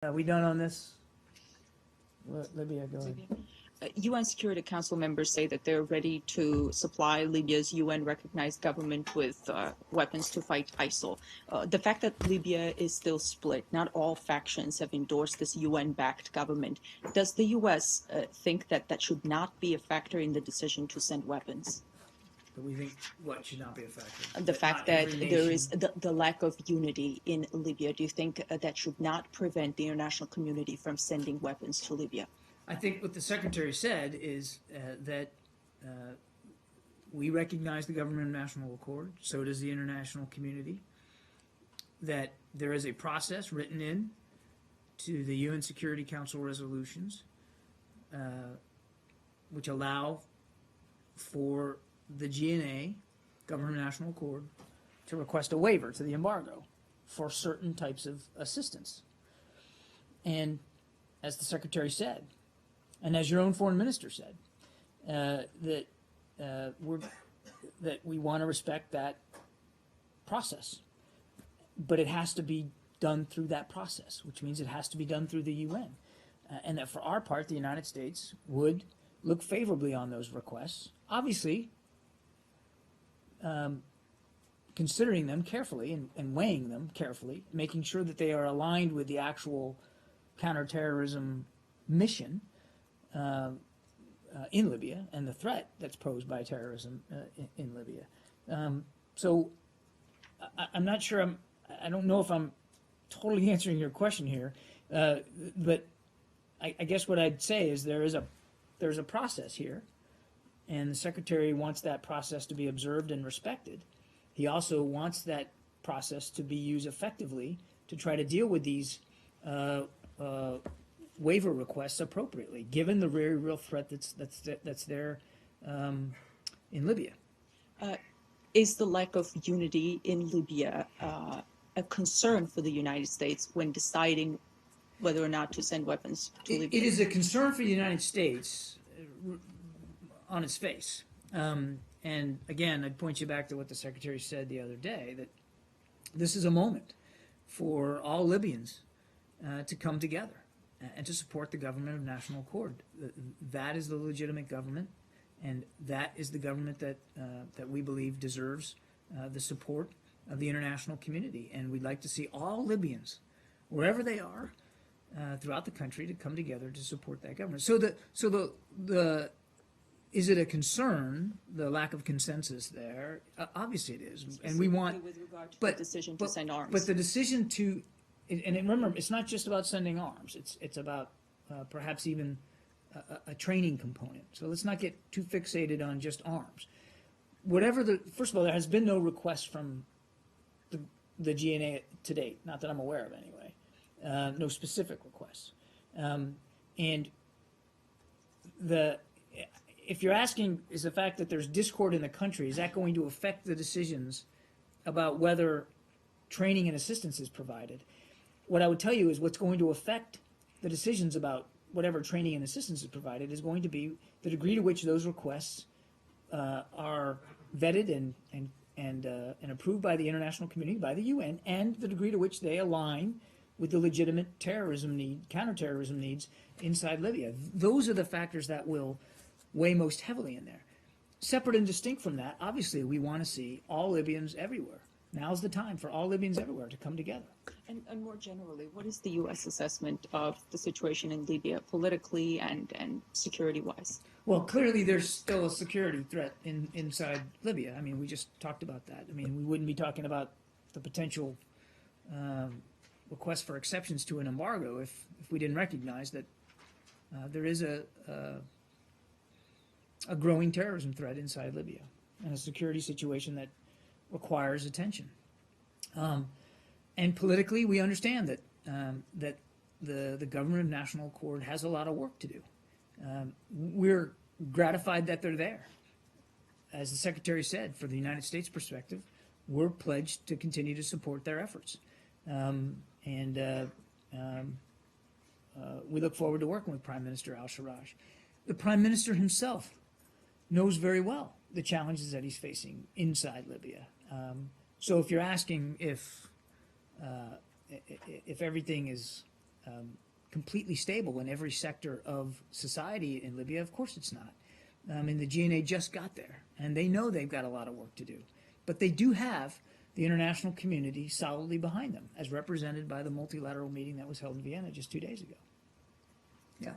Are we done on this? Libya, go ahead. UN Security Council members say that they're ready to supply Libya's UN-recognized government with weapons to fight ISIL. The fact that Libya is still split, not all factions have endorsed this UN-backed government. Does the US think that that should not be a factor in the decision to send weapons? But we think what should not be a factor? The fact that there is the lack of unity in Libya. Do you think that should not prevent the international community from sending weapons to Libya? I think what the Secretary said is that we recognize the Government of National Accord, so does the international community, that there is a process written in to the UN Security Council resolutions which allow for the GNA, Government of National Accord, to request a waiver to the embargo for certain types of assistance. And as the Secretary said, and as your own foreign minister said, that we want to respect that process, but it has to be done through that process, which means it has to be done through the UN, and that for our part, the United States would look favorably on those requests, obviously considering them carefully and weighing them carefully, making sure that they are aligned with the actual counterterrorism mission in Libya and the threat that's posed by terrorism in Libya. So I'm not sure I don't know if I'm totally answering your question here, but I guess what I'd say is there's a process here, and the Secretary wants that process to be observed and respected. He also wants that process to be used effectively to try to deal with these waiver requests appropriately, given the very real threat that's there in Libya. Is the lack of unity in Libya a concern for the United States when deciding whether or not to send weapons to Libya? It is a concern for the United States on its face. And again, I'd point you back to what the Secretary said the other day, that this is a moment for all Libyans to come together and to support the Government of National Accord. That is the legitimate government, and that is the government that we believe deserves the support of the international community. And we'd like to see all Libyans, wherever they are, throughout the country, to come together to support that government. So the is it a concern, the lack of consensus there? Obviously it is, and we want. With regard to the decision to send arms. But the decision to, and remember, it's not just about sending arms. It's about perhaps even a training component. So let's not get too fixated on just arms. First of all, there has been no request from the GNA to date, not that I'm aware of anyway. No specific requests, and if you're asking, is the fact that there's discord in the country, is that going to affect the decisions about whether training and assistance is provided? What I would tell you is what's going to affect the decisions about whatever training and assistance is provided is going to be the degree to which those requests are vetted and approved by the international community, by the UN, and the degree to which they align with the legitimate counterterrorism needs inside Libya. Those are the factors that will weigh most heavily in there. Separate and distinct from that, obviously, we want to see all Libyans everywhere. Now's the time for all Libyans everywhere to come together. And more generally, what is the U.S. assessment of the situation in Libya, politically and security-wise? Well, clearly there's still a security threat inside Libya. I mean, we just talked about that. I mean, we wouldn't be talking about the potential request for exceptions to an embargo if we didn't recognize that there is a growing terrorism threat inside Libya and a security situation that requires attention. And politically, we understand that the Government of National Accord has a lot of work to do. We're gratified that they're there. As the Secretary said, for the United States perspective, we're pledged to continue to support their efforts. We look forward to working with Prime Minister al-Sarraj. The Prime Minister himself knows very well the challenges that he's facing inside Libya. So if you're asking if everything is completely stable in every sector of society in Libya? Of course it's not. And the GNA just got there, and they know they've got a lot of work to do. But they do have the international community solidly behind them, as represented by the multilateral meeting that was held in Vienna just 2 days ago. Yeah.